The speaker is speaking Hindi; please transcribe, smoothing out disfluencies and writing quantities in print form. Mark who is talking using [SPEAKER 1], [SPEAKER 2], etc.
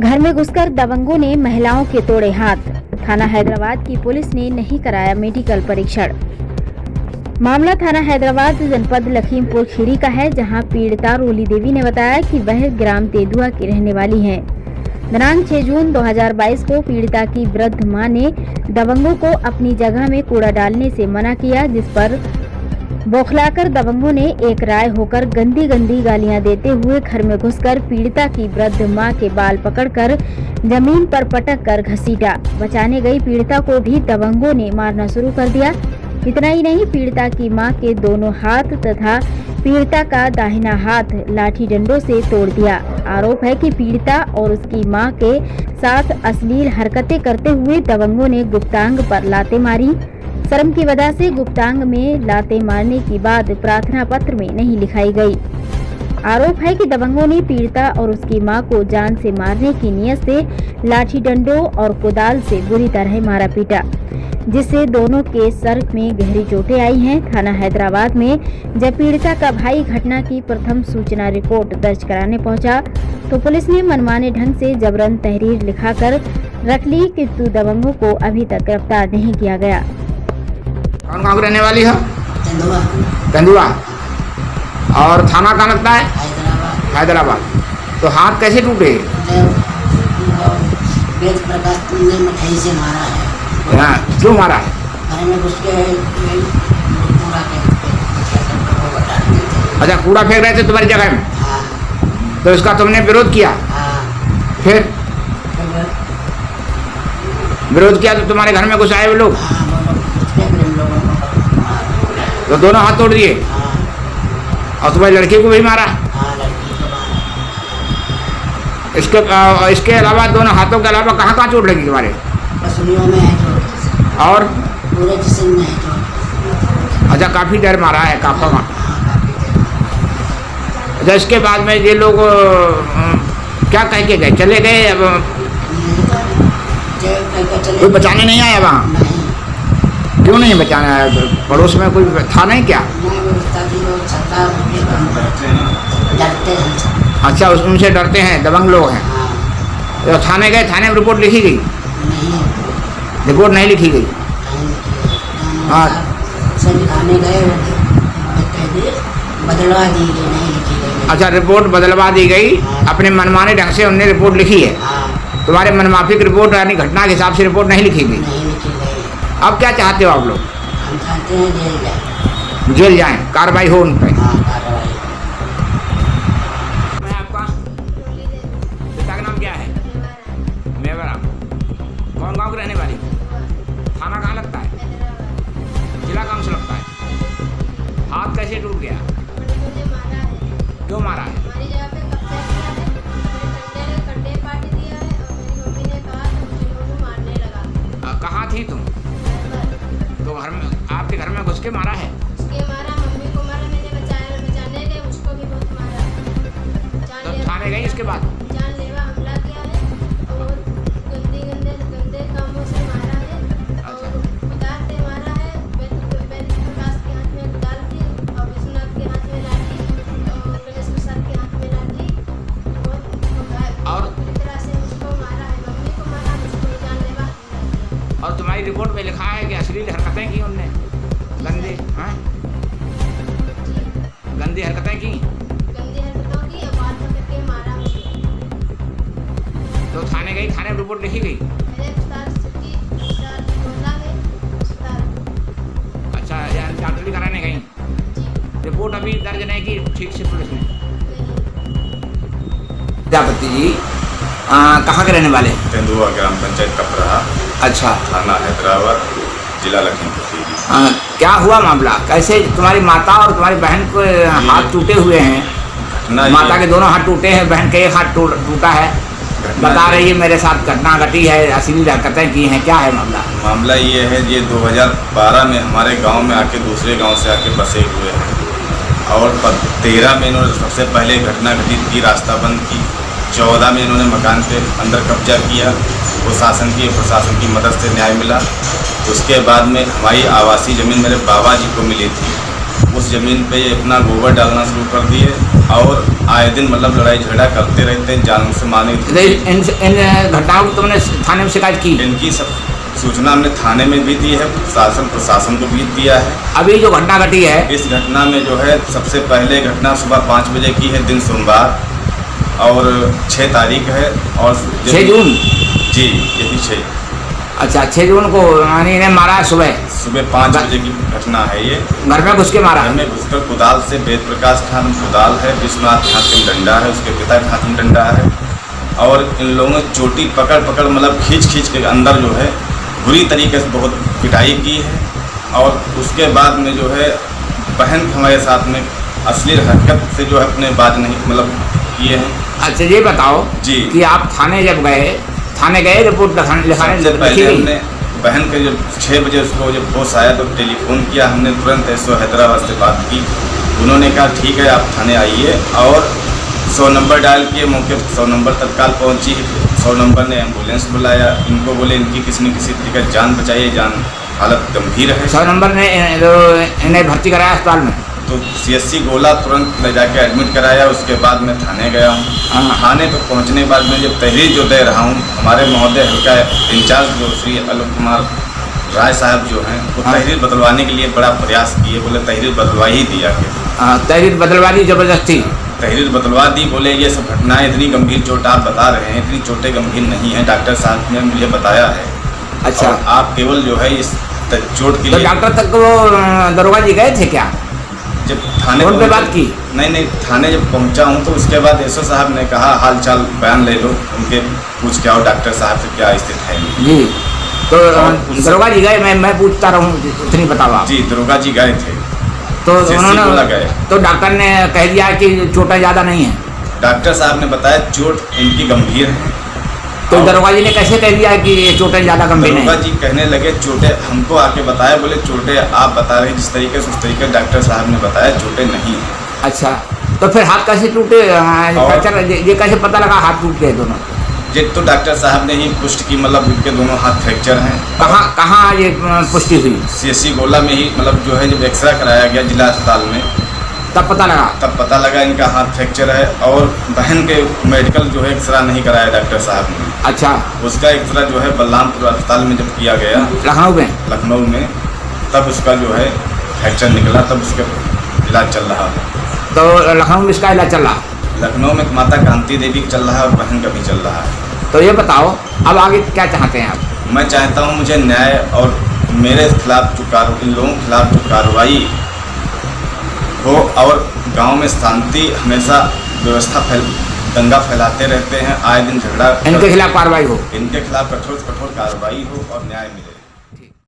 [SPEAKER 1] घर में घुसकर दबंगों ने महिलाओं के तोड़े हाथ। थाना हैदराबाद की पुलिस ने नहीं कराया मेडिकल परीक्षण। मामला थाना हैदराबाद जनपद लखीमपुर खीरी का है, जहां पीड़िता रोली देवी ने बताया कि वह ग्राम तेंदुआ की रहने वाली हैं। दिनांक 6 जून 2022 को पीड़िता की वृद्ध मां ने दबंगों को अपनी जगह में कूड़ा डालने से मना किया, जिस पर बौखलाकर दबंगों ने एक राय होकर गंदी गालियां देते हुए घर में घुसकर पीड़िता की वृद्ध मां के बाल पकड़कर जमीन पर पटक कर घसीटा। बचाने गई पीड़िता को भी दबंगों ने मारना शुरू कर दिया। इतना ही नहीं, पीड़िता की मां के दोनों हाथ तथा पीड़िता का दाहिना हाथ लाठी डंडों से तोड़ दिया। आरोप है कि पीड़िता और उसकी मां के साथ अश्लील हरकतें करते हुए दबंगों ने गुप्तांग पर लातें मारी। शर्म की वजह से गुप्तांग में लातें मारने की बात प्रार्थना पत्र में नहीं लिखाई गई। आरोप है कि दबंगों ने पीड़िता और उसकी मां को जान से मारने की नियत से लाठी डंडों और कुदाल से बुरी तरह मारा पीटा, जिससे दोनों के सर में गहरी चोटें आई हैं। थाना हैदराबाद में जब पीड़िता का भाई घटना की प्रथम सूचना रिपोर्ट दर्ज कराने पहुंचा, तो पुलिस ने मनमाने ढंग से जबरन तहरीर लिखाकर रख ली, किंतु दबंगों को अभी तक गिरफ्तार नहीं किया गया।
[SPEAKER 2] कौन गाँव रहने वाली हो? तेंदुआ। और थाना कहाँ लगता है? हैदराबाद। तो हाथ कैसे टूटे?
[SPEAKER 3] वेद प्रकाश तुमने मिठाई से मारा है।
[SPEAKER 2] हाँ, क्यों मारा है?
[SPEAKER 3] घर में घुस के कूड़ा
[SPEAKER 2] अच्छा, कूड़ा फेंक रहे थे तुम्हारी जगह में?
[SPEAKER 3] हाँ।
[SPEAKER 2] तो इसका तुमने विरोध किया?
[SPEAKER 3] हाँ।
[SPEAKER 2] फिर विरोध किया तो तुम्हारे घर में घुस आए वो लोग? तो दोनों हाथ तोड़ दिए? और तुम्हारी लड़की को भी मारा? इसके अलावा दोनों हाथों के अलावा कहाँ कहाँ चोट लगी तुम्हारे?
[SPEAKER 3] पसलियों में है चोट,
[SPEAKER 2] और
[SPEAKER 3] पूरे जिस्म में है चोट।
[SPEAKER 2] अच्छा, काफी डर मारा है, काफा मारा। अच्छा, इसके बाद में ये लोग क्या कह के गए? चले गए? अब कोई बचाने नहीं आया वहाँ? क्यों नहीं बचाने आया? पड़ोस में कोई था नहीं क्या?
[SPEAKER 3] डरते हैं।
[SPEAKER 2] अच्छा, उनसे डरते हैं, दबंग लोग हैं। तो थाने गए? थाने में रिपोर्ट लिखी गई? रिपोर्ट नहीं लिखी गई? हाँ,
[SPEAKER 3] लिखाने गए, बदलवा दी गई, नहीं लिखी गई।
[SPEAKER 2] अच्छा, रिपोर्ट बदलवा दी गई। अपने मनमाने ढंग से उन्होंने रिपोर्ट लिखी है। तुम्हारे मनमाफिक रिपोर्ट यानी घटना के हिसाब से रिपोर्ट नहीं लिखी गई। अब क्या चाहते हो आप लोग?
[SPEAKER 3] हम चाहते हैं जेल जाए।
[SPEAKER 2] जेल जाएं, कार्रवाई हो उन पर। आपका पिता का नाम क्या है? मेवरा। कौन गाँव की रहने वाली? थाना कहाँ लगता है? जिला कहाँ से लगता है? हाथ कैसे टूट गया? क्यों मारा है? कहाँ थी तुम? तो घर में, आपके घर में घुस के मारा है?
[SPEAKER 4] मम्मी को मारा, मैंने बचाने गए, उसको भी बहुत मारा।
[SPEAKER 2] तो थाने गई इसके बाद?
[SPEAKER 4] जानलेवा हमला किया है और गंदे कामों से मारा है। और कुदाल से मारा है। वेद प्रकाश के हाथ में कुदाल थी और विश्वनाथ के हाथ में लाठी और गणेश प्रसाद के हाथ में लाठी। और पूरी तरह से उसको मारा है। मम्मी को मारा, उसको जानलेवा।
[SPEAKER 2] और तुम्हारी रिपोर्ट में लिखा है कि अश्लील हरकतें की उनने? गंदी हरकतें की?
[SPEAKER 4] गंदी हरकतों की, बाल पकड़ के मारा मुझे।
[SPEAKER 2] तो थाने गई? थाने में रिपोर्ट लिखी गई? अच्छा, यार डॉक्टरी कराने गई? रिपोर्ट अभी दर्ज नहीं की ठीक से पुलिस ने? प्रजापति जी कहाँ के रहने वाले?
[SPEAKER 5] तेंदुआ ग्राम पंचायत कपरा।
[SPEAKER 2] अच्छा।
[SPEAKER 5] थाना हैदराबाद, जिला लखीमपुर खीरी।
[SPEAKER 2] क्या हुआ मामला? कैसे तुम्हारी माता और तुम्हारी बहन को हाथ टूटे हुए हैं? माता के दोनों हाथ टूटे हैं, बहन का एक हाथ टूटा है। बता रही है मेरे साथ घटना घटी है, अश्लील हरकतें की हैं। क्या है मामला?
[SPEAKER 5] मामला ये है, ये 2012 में हमारे गांव में आके दूसरे गांव से आके बसे हुए हैं और 13 में इन्होंने सबसे पहले घटना घटी थी, रास्ता बंद की। 14 में इन्होंने मकान पे अंदर कब्जा किया, प्रशासन की मदद से न्याय मिला। उसके बाद में हमारी आवासीय ज़मीन मेरे बाबा जी को मिली थी, उस ज़मीन पे ये अपना गोबर डालना शुरू कर दिए और आए दिन मतलब लड़ाई झगड़ा करते रहते हैं, जान से मारने
[SPEAKER 2] तो इन घटनाओं की तुमने थाने में शिकायत की?
[SPEAKER 5] इनकी सब सूचना हमने थाने में भी दी है, प्रशासन को भी दिया है।
[SPEAKER 2] अभी जो घटना घटी है,
[SPEAKER 5] इस घटना में जो है सबसे पहले घटना सुबह 5 बजे की है, दिन सोमवार, और 6 तारीख है, और
[SPEAKER 2] 6 जून।
[SPEAKER 5] जी यही 6।
[SPEAKER 2] अच्छा, 6 जून को यानी इन्हें मारा है सुबह
[SPEAKER 5] 5 बजे की घटना है ये।
[SPEAKER 2] घर में घुस के मारा?
[SPEAKER 5] घर में घुसकर कुदाल से, वेद प्रकाश खान कुदाल है, विश्वनाथ के हाथ में डंडा है, उसके पिता के हाथ में डंडा है, और इन लोगों ने चोटी पकड़ मतलब खींच के अंदर जो है बुरी तरीके से बहुत पिटाई की है। और उसके बाद में जो है बहन हमारे साथ में अश्लील हरकत से जो है अपने बात नहीं मतलब किए हैं।
[SPEAKER 2] अच्छा, ये बताओ
[SPEAKER 5] जी
[SPEAKER 2] कि आप थाने जब गए, रिपोर्ट लिखाने
[SPEAKER 5] सबसे पहले हमने बहन के जब 6 बजे उसको जब होश आया तो टेलीफोन किया हमने, तुरंत एसओ हैदराबाद से बात की। उन्होंने कहा ठीक है आप थाने आइए, और 100 नंबर डायल किए। मौके पर 100 नंबर तत्काल पहुंची। 100 नंबर ने एम्बुलेंस बुलाया। इनको बोले इनकी किसी न किसी तरीके जान बचाइए, जान हालत गंभीर है।
[SPEAKER 2] 100 नंबर ने इन्हें भर्ती कराया अस्पताल में?
[SPEAKER 5] तो CSC गोला तुरंत ले जाके एडमिट कराया। उसके बाद मैं थाने गया हूँ। थाने पर पहुँचने के बाद मैं जब तहरीर जो दे रहा हूँ, हमारे महोदय हल्का इंचार्ज जो श्री आलोक कुमार राय साहब जो हैं, वो तहरीर बदलवाने के लिए बड़ा प्रयास किए। बोले तहरीर बदलवा ही दिया गया।
[SPEAKER 2] तहरीर बदलवा दी जबरदस्ती?
[SPEAKER 5] तहरीर बदलवा दी। बोले ये सब घटनाएं इतनी गंभीर चोट आप बता रहे हैं, इतनी चोटें गंभीर नहीं है, डॉक्टर साहब ने मुझे बताया है।
[SPEAKER 2] अच्छा,
[SPEAKER 5] और आप केवल जो है इस चोट के
[SPEAKER 2] तो
[SPEAKER 5] लिए
[SPEAKER 2] डॉक्टर तक वो दरोगा जी गए थे क्या?
[SPEAKER 5] जब थाने
[SPEAKER 2] फोन पे बात की?
[SPEAKER 5] नहीं, थाने जब पहुंचा हूं तो उसके बाद एसओ साहब ने कहा हाल चाल बयान ले लो, उनके पूछ के आओ डॉक्टर साहब से क्या स्थिति है।
[SPEAKER 2] जी, तो दरोगा जी गए? मैं पूछता रहूँ, उतनी बताओ आप।
[SPEAKER 5] जी दरोगा जी गए थे,
[SPEAKER 2] तो
[SPEAKER 5] CSC गोला
[SPEAKER 2] उन्होंने
[SPEAKER 5] गए।
[SPEAKER 2] तो डॉक्टर ने कह दिया कि चोटें ज़्यादा नहीं है?
[SPEAKER 5] डॉक्टर साहब ने बताया चोट इनकी गंभीर है।
[SPEAKER 2] तो दरोगा जी ने कैसे कह दिया कि ये चोटें ज़्यादा गंभीर नहीं?
[SPEAKER 5] दरोगा जी कहने लगे चोटें, हमको आके बताया, बोले चोटें आप बता रहे जिस तरीके से उस तरीके डॉक्टर साहब ने बताया चोटें नहीं है।
[SPEAKER 2] अच्छा, तो फिर हाथ कैसे टूटे? फ्रैक्चर ये कैसे पता लगा हाथ टूट गए दोनों?
[SPEAKER 5] ये तो डॉक्टर साहब ने ही पुष्टि की, मतलब उनके दोनों हाथ फ्रैक्चर हैं।
[SPEAKER 2] कहाँ ये पुष्टि हुई?
[SPEAKER 5] CSC गोला में ही, मतलब जो है जब एक्सरे कराया गया जिला अस्पताल में,
[SPEAKER 2] तब पता लगा
[SPEAKER 5] इनका हाथ फ्रैक्चर है। और बहन के मेडिकल जो है एक्सरा नहीं कराया डॉक्टर साहब ने।
[SPEAKER 2] अच्छा,
[SPEAKER 5] उसका एक्सरा जो है बलरामपुर अस्पताल में जब किया गया, लखनऊ में, तब उसका जो है फ्रैक्चर निकला, तब उसका इलाज चल रहा है।
[SPEAKER 2] तो लखनऊ में इसका इलाज चल रहा?
[SPEAKER 5] लखनऊ में माता कांति देवी का चल रहा है और बहन का भी चल रहा है।
[SPEAKER 2] तो ये बताओ अब आगे क्या चाहते हैं आप?
[SPEAKER 5] मैं चाहता हूँ मुझे न्याय, और मेरे खिलाफ जो इन लोगों के खिलाफ जो कार्रवाई हो, और गांव में शांति, हमेशा व्यवस्था दंगा फैलाते रहते हैं, आए दिन झगड़ा,
[SPEAKER 2] इनके खिलाफ कार्रवाई हो,
[SPEAKER 5] इनके खिलाफ कठोर से कठोर कार्रवाई हो और न्याय मिले।